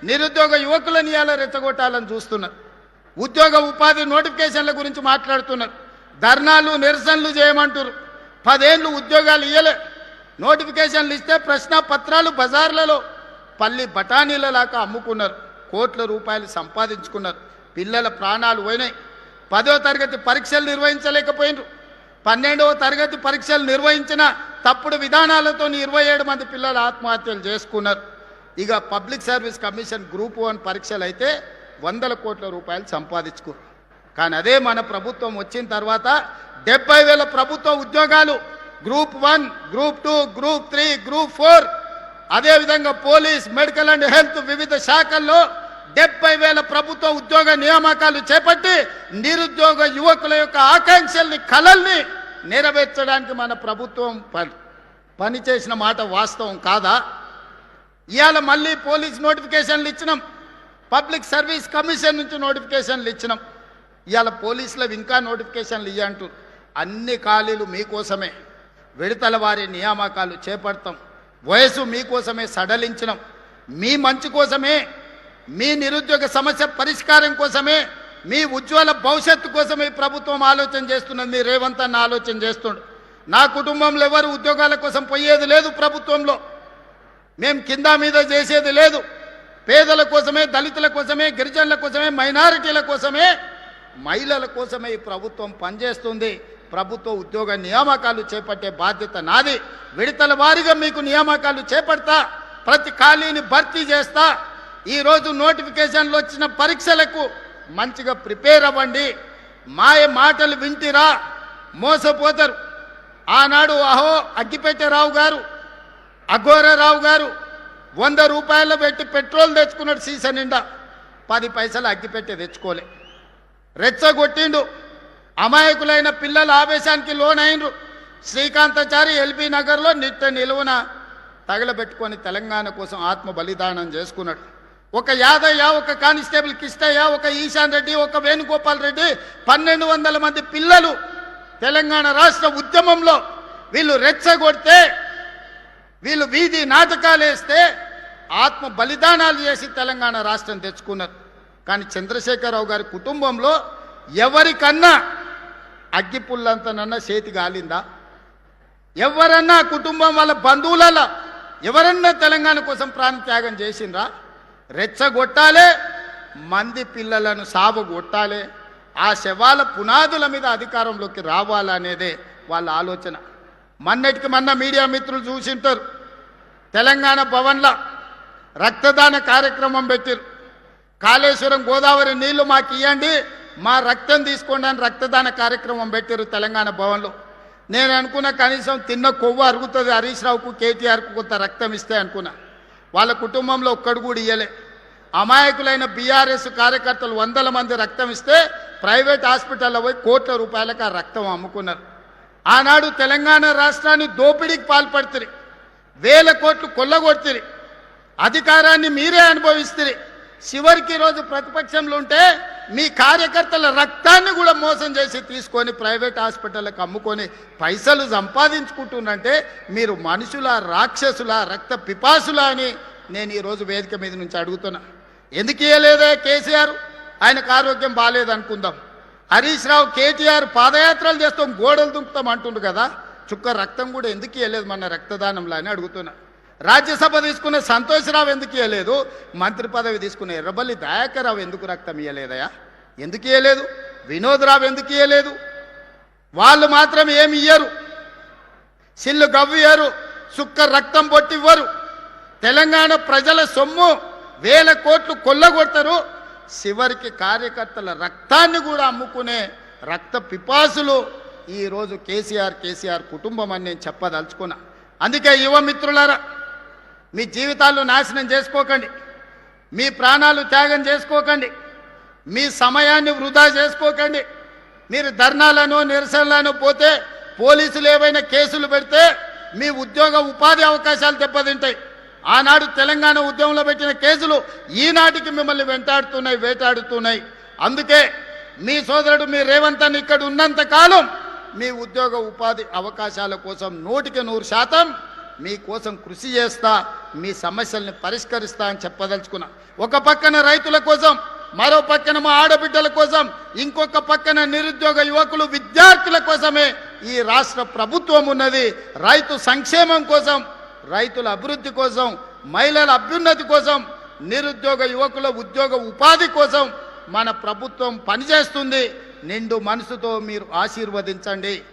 నిరుద్యోగ యువకులను ఇయాల రెచ్చగొట్టాలని చూస్తున్నారు. ఉద్యోగ ఉపాధి నోటిఫికేషన్ల గురించి మాట్లాడుతున్నారు. ధర్నాలు నిరసనలు చేయమంటారు. 10 ఏళ్ళు ఉద్యోగాలు ఇయ్యలే. నోటిఫికేషన్లు ఇస్తే ప్రశ్న పత్రాలు బజార్లలో పల్లి బఠానీలలాగా అమ్ముకున్నారు. కోట్ల రూపాయలు సంపాదించుకున్నారు. పిల్లల ప్రాణాలు పోయినాయి. 10వ తరగతి పరీక్షలు నిర్వహించలేకపోయినారు. 12వ తరగతి పరీక్షలు నిర్వహించిన తప్పుడు విధానాలతో 27 మంది పిల్లలు ఆత్మహత్యలు చేసుకున్నారు. ఇక పబ్లిక్ సర్వీస్ కమిషన్ గ్రూప్ 1 పరీక్షలు అయితే 100 కోట్ల రూపాయలు సంపాదించుకున్నారు. కానీ అదే మన ప్రభుత్వం వచ్చిన తర్వాత 70,000 ప్రభుత్వ ఉద్యోగాలు గ్రూప్ 1, గ్రూప్ 2, గ్రూప్ 3, గ్రూప్ 4, అదేవిధంగా పోలీస్, మెడికల్ అండ్ హెల్త్ వివిధ శాఖల్లో 70,000 ప్రభుత్వ ఉద్యోగ నియామకాలు చేపట్టి నిరుద్యోగ యువకుల యొక్క ఆకాంక్షల్ని కలల్ని నెరవేర్చడానికి మన ప్రభుత్వం పనిచేసిన మాట వాస్తవం కాదా? ఇవాళ మళ్ళీ పోలీస్ నోటిఫికేషన్లు ఇచ్చినాం. పబ్లిక్ సర్వీస్ కమిషన్ నుంచి నోటిఫికేషన్లు ఇచ్చినాం. ఇవాళ పోలీసులు ఇంకా నోటిఫికేషన్లు ఇవ్వంటారు. అన్ని ఖాళీలు మీకోసమే. విడతల వారి నియామకాలు చేపడతాం. వయసు మీకోసమే సడలించినాం. మీ మంచి కోసమే, మీ నిరుద్యోగ సమస్య పరిష్కారం కోసమే, మీ ఉజ్వల భవిష్యత్తు కోసమే ప్రభుత్వం ఆలోచన చేస్తున్నది. మీ రేవంత్ అన్న ఆలోచన చేస్తుండు. నా కుటుంబంలో ఎవరు ఉద్యోగాల కోసం పోయేది లేదు. ప్రభుత్వంలో మేము కింద మీద చేసేది లేదు. పేదల కోసమే, దళితుల కోసమే, గిరిజనుల కోసమే, మైనారిటీల కోసమే, మహిళల కోసమే ఈ ప్రభుత్వం పనిచేస్తుంది. ప్రభుత్వ ఉద్యోగ నియామకాలు చేపట్టే బాధ్యత నాది. విడతల వారీగా మీకు నియామకాలు చేపడతా. ప్రతి ఖాళీని భర్తీ చేస్తా. ఈరోజు నోటిఫికేషన్లు వచ్చిన పరీక్షలకు మంచిగా ప్రిపేర్ అవ్వండి. మాయ మాటలు వింటిరా మోసపోతారు. ఆనాడు అగ్గిపెట్టెరావు గారు, అఘోరరావు గారు 100 రూపాయలు పెట్టి పెట్రోల్ తెచ్చుకున్నాడు. సీసా నిండా 10 పైసలు అగ్గిపెట్టె తెచ్చుకోలే. రెచ్చగొట్టిండు. అమాయకులైన పిల్లల ఆవేశానికి లోనైనరు. శ్రీకాంతాచారి ఎల్బీ నగర్లో నిలువున తగలబెట్టుకొని తెలంగాణ కోసం ఆత్మ బలిదానం చేసుకున్నాడు. ఒక యాదయ్య, ఒక కానిస్టేబుల్ కిష్టయ్య, ఒక ఈశాన్ రెడ్డి, ఒక వేణుగోపాల్ రెడ్డి, 1200 మంది పిల్లలు తెలంగాణ రాష్ట్ర ఉద్యమంలో వీళ్ళు రెచ్చగొడితే, వీళ్ళు వీధి నాటకాలు వేస్తే ఆత్మ బలిదానాలు చేసి తెలంగాణ రాష్ట్రం తెచ్చుకున్నారు. కానీ చంద్రశేఖరరావు గారి కుటుంబంలో ఎవరికన్నా అగ్గిపుల్లంతనన్నా చేతి గాలిందా? ఎవరన్నా కుటుంబం వాళ్ళ బంధువులలో ఎవరన్నా తెలంగాణ కోసం ప్రాణత్యాగం చేసిండ్రా? రెచ్చగొట్టాలే, మంది పిల్లలను సావగొట్టాలే, ఆ శవాల పునాదుల మీద అధికారంలోకి రావాలనేదే వాళ్ళ ఆలోచన. మొన్నటికి మొన్న మీడియా మిత్రులు చూసింటారు. తెలంగాణ భవన్లో రక్తదాన కార్యక్రమం పెట్టారు. కాళేశ్వరం గోదావరి నీళ్లు మాకు ఇవ్వండి, మా రక్తం తీసుకోండి అని రక్తదాన కార్యక్రమం పెట్టారు తెలంగాణ భవన్లో. నేను అనుకున్న కనీసం తిన్న కొవ్వు అరుగుతుంది హరీష్ రావుకు, కేటీఆర్కు కొంత రక్తం ఇస్తే అనుకున్నా. వాళ్ళ కుటుంబంలో ఒక్కడు కూడా ఇయ్యలే. అమాయకులైన బీఆర్ఎస్ కార్యకర్తలు 100 మంది రక్తం ఇస్తే ప్రైవేట్ హాస్పిటల్లో పోయి కోట్ల రూపాయలకు ఆ రక్తం అమ్ముకున్నారు. ఆనాడు తెలంగాణ రాష్ట్రాన్ని దోపిడీకి పాల్పడుతుంది. 1000 కోట్లు కొల్లగొడుతుంది. అధికారాన్ని మీరే అనుభవిస్తుంది. చివరికి రోజు ప్రతిపక్షంలో ఉంటే మీ కార్యకర్తల రక్తాన్ని కూడా మోసం చేసి తీసుకొని ప్రైవేట్ హాస్పిటల్కి అమ్ముకొని పైసలు సంపాదించుకుంటున్నంటే మీరు మనుషుల, రాక్షసుల, రక్త పిపాసులా అని నేను ఈరోజు వేదిక మీద నుంచి అడుగుతున్నా. ఎందుకు ఇవ్వలేదే కేసీఆర్? ఆయనకు ఆరోగ్యం బాగాలేదనుకుందాం. హరీష్ రావు, కేటీఆర్ పాదయాత్రలు చేస్తాం, గోడలు దుంకుతాం అంటుండు కదా. చుక్క రక్తం కూడా ఎందుకు ఇవ్వలేదు మన రక్తదానంలో అని అడుగుతున్నా. రాజ్యసభ తీసుకున్న సంతోష్రావు ఎందుకు ఇవ్వలేదు? మంత్రి పదవి తీసుకున్న ఎర్రబల్లి దయాకర్ రావు ఎందుకు రక్తం ఇవ్వలేదయా? ఎందుకు ఇవ్వలేదు? వినోద్ రావు ఎందుకు ఇవ్వలేదు? వాళ్ళు మాత్రం ఏమి ఇయ్యరు, సిల్లు గవ్వియ్యరు, సుక్క రక్తం పొట్టివ్వరు. తెలంగాణ ప్రజల సొమ్ము 1000 కోట్లు కొల్లగొడతారు. చివరికి కార్యకర్తల రక్తాన్ని కూడా అమ్ముకునే రక్త పిపాసులు ఈరోజు కేసీఆర్ కుటుంబం అని నేను చెప్పదలుచుకున్నా. అందుకే యువ మిత్రులారా, మీ జీవితాలు నాశనం చేసుకోకండి, మీ ప్రాణాలు త్యాగం చేసుకోకండి, మీ సమయాన్ని వృధా చేసుకోకండి. మీరు ధర్నాలను, నిరసనలను పోతే పోలీసులు ఏవైనా కేసులు పెడితే మీ ఉద్యోగ ఉపాధి అవకాశాలు దెబ్బతింటాయి. ఆనాడు తెలంగాణ ఉద్యమంలో పెట్టిన కేసులు ఈనాటికి మిమ్మల్ని వెంటాడుతున్నాయి, వేటాడుతున్నాయి. అందుకే మీ సోదరుడు మీ రేవంత్ అన్న ఇక్కడ ఉన్నంత కాలం మీ ఉద్యోగ ఉపాధి అవకాశాల కోసం 100% మీకోసం కృషి చేస్తా, మీ సమస్యల్ని పరిష్కరిస్తా అని చెప్పదలుచుకున్నా. ఒక పక్కన రైతుల కోసం, మరో పక్కన మా ఆడబిడ్డల కోసం, ఇంకొక పక్కన నిరుద్యోగ యువకులు విద్యార్థుల కోసమే ఈ రాష్ట్ర ప్రభుత్వం ఉన్నది. రైతు సంక్షేమం కోసం, రైతుల అభివృద్ధి కోసం, మహిళల అభ్యున్నతి కోసం, నిరుద్యోగ యువకుల ఉద్యోగ ఉపాధి కోసం మన ప్రభుత్వం పనిచేస్తుంది. నిండు మనసుతో మీరు ఆశీర్వదించండి.